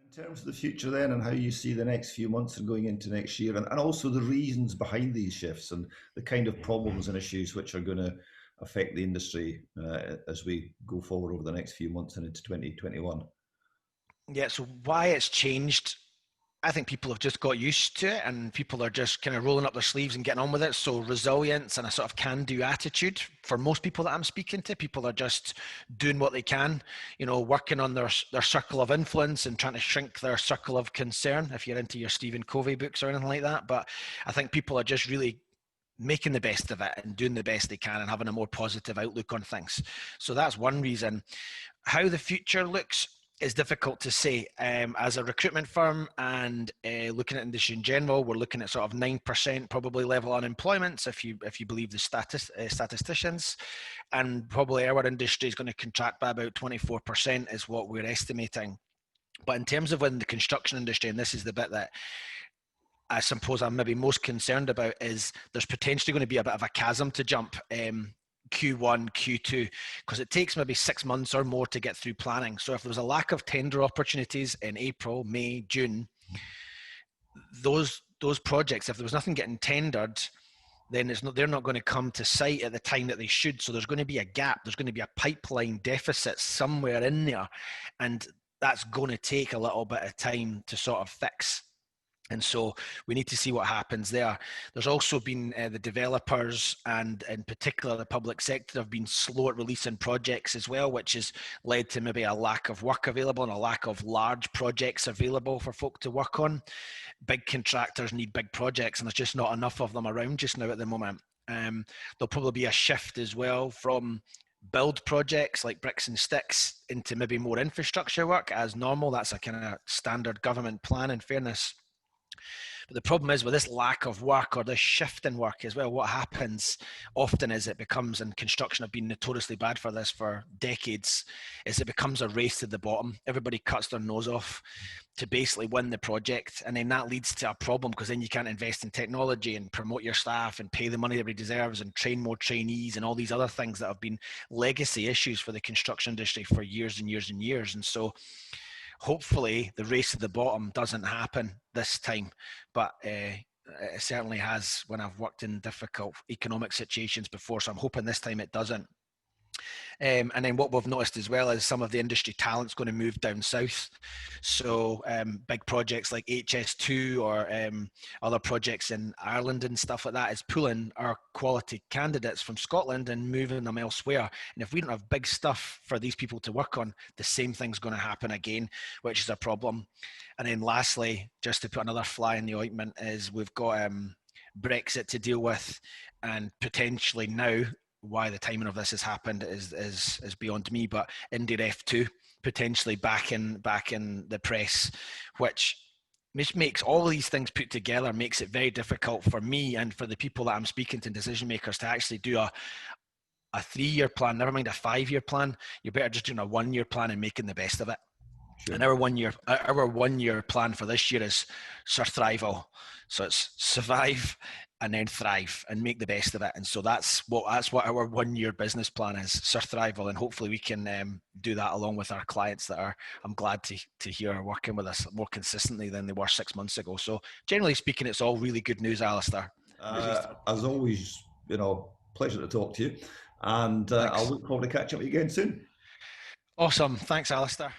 In terms of the future then and how you see the next few months and going into next year, and also the reasons behind these shifts and the kind of problems and issues which are going to affect the industry as we go forward over the next few months and into 2021. Yeah, so why it's changed, I think people have just got used to it and people are just kind of rolling up their sleeves and getting on with it. So resilience and a sort of can-do attitude for most people that I'm speaking to, people are just doing what they can, working on their circle of influence and trying to shrink their circle of concern, if you're into your Stephen Covey books or anything like that. But I think people are just really making the best of it and doing the best they can and having a more positive outlook on things. So that's one reason. How the future looks is difficult to say. As a recruitment firm and looking at industry in general, we're looking at sort of 9% probably level unemployment, if you believe the statisticians, and probably our industry is going to contract by about 24% is what we're estimating. But in terms of when the construction industry, and this is the bit that I suppose I'm maybe most concerned about, is there's potentially going to be a bit of a chasm to jump. Q1, Q2, because it takes maybe 6 months or more to get through planning. So if there was a lack of tender opportunities in April, May, June, those projects, if there was nothing getting tendered, then they're not going to come to site at the time that they should. So there's going to be a gap. There's going to be a pipeline deficit somewhere in there. And that's going to take a little bit of time to sort of fix. And so we need to see what happens there. There's also been the developers and in particular the public sector have been slow at releasing projects as well, which has led to maybe a lack of work available and a lack of large projects available for folk to work on. Big contractors need big projects and there's just not enough of them around just now at the moment. There'll probably be a shift as well from build projects like bricks and sticks into maybe more infrastructure work as normal. That's a kind of standard government plan, in fairness. But the problem is with this lack of work or this shift in work as well, what happens often is it becomes, and construction have been notoriously bad for this for decades, is it becomes a race to the bottom. Everybody cuts their nose off to basically win the project. And then that leads to a problem because then you can't invest in technology and promote your staff and pay the money everybody deserves and train more trainees and all these other things that have been legacy issues for the construction industry for years and years and years. And so hopefully the race to the bottom doesn't happen this time, but it certainly has when I've worked in difficult economic situations before, so I'm hoping this time it doesn't. And then what we've noticed as well is some of the industry talent's going to move down south. So big projects like HS2 or other projects in Ireland and stuff like that is pulling our quality candidates from Scotland and moving them elsewhere. And if we don't have big stuff for these people to work on, the same thing's going to happen again, which is a problem. And then lastly, just to put another fly in the ointment, is we've got Brexit to deal with, and potentially now, why the timing of this has happened is beyond me, but IndyRef 2 potentially back in the press, which makes all these things put together, makes it very difficult for me and for the people that I'm speaking to, decision makers, to actually do a 3-year plan, never mind a 5-year plan. You're better just doing a 1-year plan and making the best of it. Sure. And our one year plan for this year is surthrival. So it's survive and then thrive and make the best of it. And so that's what our 1 year business plan is, surthrival. And hopefully we can do that along with our clients that are, I'm glad to hear, are working with us more consistently than they were 6 months ago. So generally speaking, it's all really good news, Alistair. As always, pleasure to talk to you. And I'll look forward to catching up with you again soon. Awesome. Thanks, Alistair.